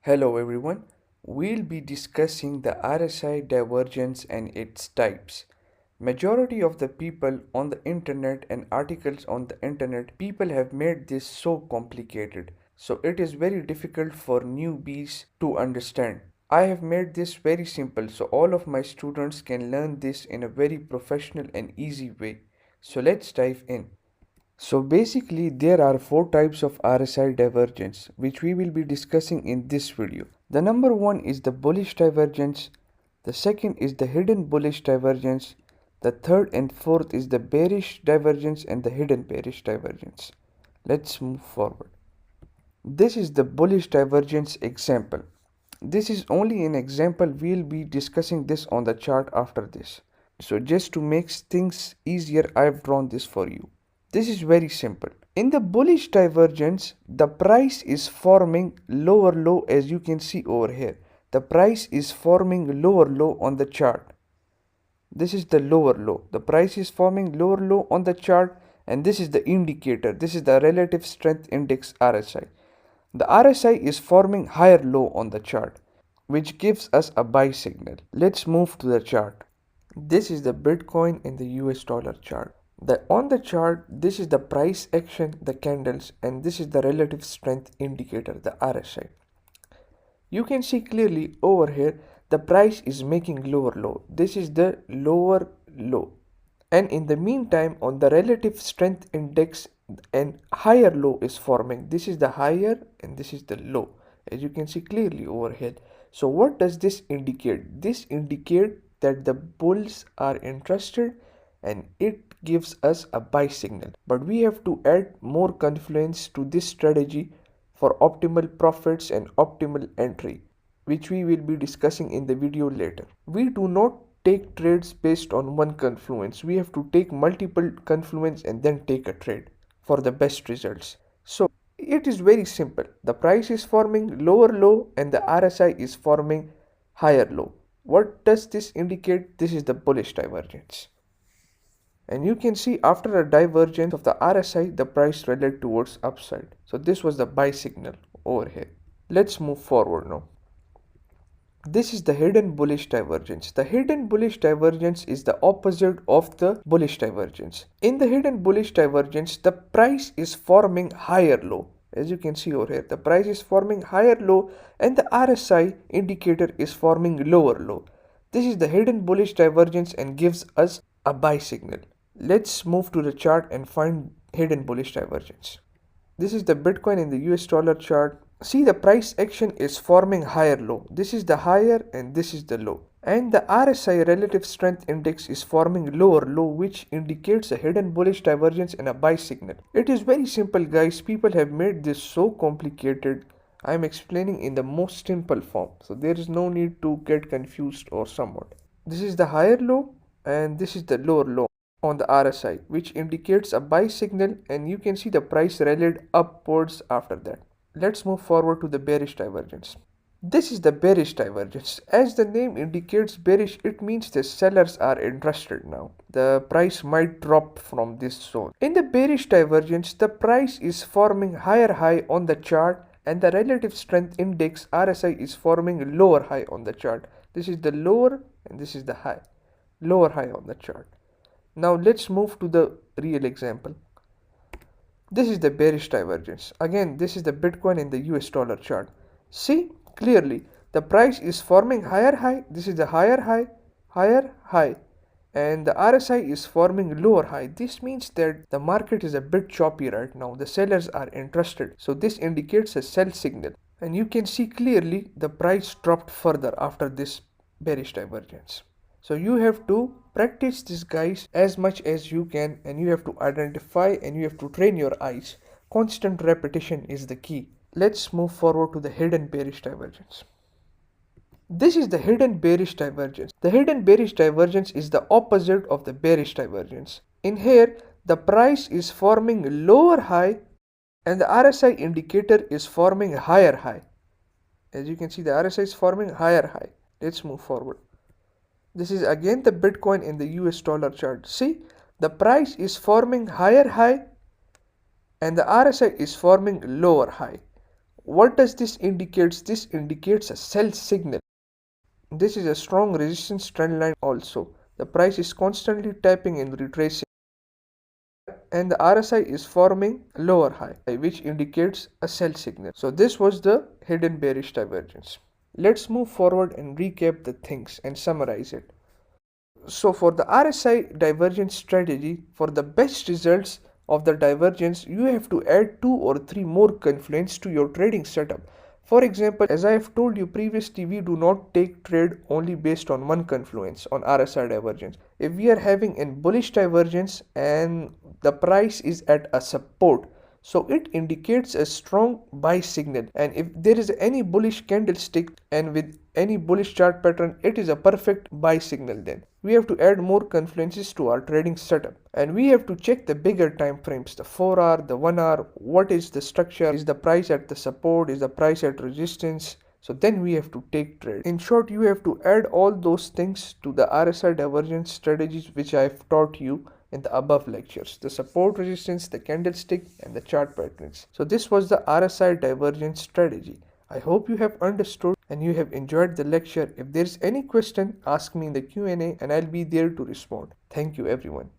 Hello everyone, we'll be discussing the RSI divergence and its types. Majority of the people on the internet and articles on the internet, people have made this so complicated. So it is very difficult for newbies to understand. I have made this very simple so all of my students can learn this in a very professional and easy way. So let's dive in. So basically there are four types of RSI divergence which we will be discussing in this video. The number one is the bullish divergence, the second is the hidden bullish divergence, the third and fourth is the bearish divergence and the hidden bearish divergence. Let's move forward. This is the bullish divergence example. This is only an example, we'll be discussing this on the chart after this. So just to make things easier, I've drawn this for you. This is very simple. In the bullish divergence, the price is forming lower low as you can see over here. The price is forming lower low on the chart. This is the lower low. The price is forming lower low on the chart and this is the indicator. This is the relative strength index RSI. The RSI is forming higher low on the chart, which gives us a buy signal. Let's move to the chart. This is the Bitcoin in the US dollar chart. On the chart, this is the price action, the candles, and this is the relative strength indicator, the RSI. You can see clearly over here, the price is making lower low. This is the lower low. And in the meantime, on the relative strength index, an higher low is forming. This is the higher and this is the low, as you can see clearly over here. So what does this indicate? This indicates that the bulls are interested and it gives us a buy signal. But we have to add more confluence to this strategy for optimal profits and optimal entry, which we will be discussing in the video later. We do not take trades based on one confluence. We have to take multiple confluence and then take a trade for the best results. So it is very simple. The price is forming lower low and the RSI is forming higher low. What does this indicate? This is the bullish divergence. And you can see after a divergence of the RSI, the price rallied towards upside. So this was the buy signal over here. Let's move forward now. This is the hidden bullish divergence. The hidden bullish divergence is the opposite of the bullish divergence. In the hidden bullish divergence, the price is forming higher low. As you can see over here, the price is forming higher low and the RSI indicator is forming lower low. This is the hidden bullish divergence and gives us a buy signal. Let's move to the chart and find hidden bullish divergence. This is the Bitcoin in the US dollar chart. See, the price action is forming higher low. This is the higher and this is the low. And the RSI relative strength index is forming lower low, which indicates a hidden bullish divergence and a buy signal. It is very simple, guys. People have made this so complicated. I am explaining in the most simple form. So there is no need to get confused or somewhat. This is the higher low and this is the lower low on the RSI, which indicates a buy signal, and you can see the price rallied upwards after that. Let's move forward to the bearish divergence. This is the bearish divergence. As the name indicates bearish, it means the sellers are interested now. The price might drop from this zone. In the bearish divergence, the price is forming higher high on the chart and the relative strength index RSI is forming lower high on the chart. This is the lower and this is the high. Lower high on the chart. Now let's move to the real example. This is the bearish divergence. Again, this is the Bitcoin in the US dollar chart. See clearly, the price is forming higher high. This is the higher high, and the RSI is forming lower high. This means that the market is a bit choppy right now. The sellers are interested. So this indicates a sell signal. And you can see clearly the price dropped further after this bearish divergence. So you have to practice this, guys, as much as you can, and you have to identify and you have to train your eyes. Constant repetition is the key. Let's move forward to the hidden bearish divergence. This is the hidden bearish divergence. The hidden bearish divergence is the opposite of the bearish divergence. In here, the price is forming lower high and the RSI indicator is forming higher high. As you can see, the RSI is forming higher high. Let's move forward. This is again the Bitcoin in the US dollar chart. See, the price is forming higher high and the RSI is forming lower high. What does this indicate? This indicates a sell signal. This is a strong resistance trend line also. The price is constantly tapping and retracing, and the RSI is forming a lower high, which indicates a sell signal. So this was the hidden bearish divergence. Let's move forward and recap the things and summarize it. So for the RSI divergence strategy, for the best results of the divergence, you have to add 2 or 3 more confluence to your trading setup. For example, as I have told you previously, we do not take trade only based on one confluence on RSI divergence. If we are having a bullish divergence and the price is at a support, so it indicates a strong buy signal, and if there is any bullish candlestick and with any bullish chart pattern, it is a perfect buy signal. Then we have to add more confluences to our trading setup, and we have to check the bigger time frames, the 4 hour, the 1 hour. What is the structure? Is the price at the support? Is the price at resistance? So then we have to take trade. In short, you have to add all those things to the RSI divergence strategies which I have taught you in the above lectures: the support, resistance, the candlestick, and the chart patterns. So this was the RSI divergence strategy. I hope you have understood and you have enjoyed the lecture. If there is any question, ask me in the Q&A and I'll be there to respond. Thank you everyone.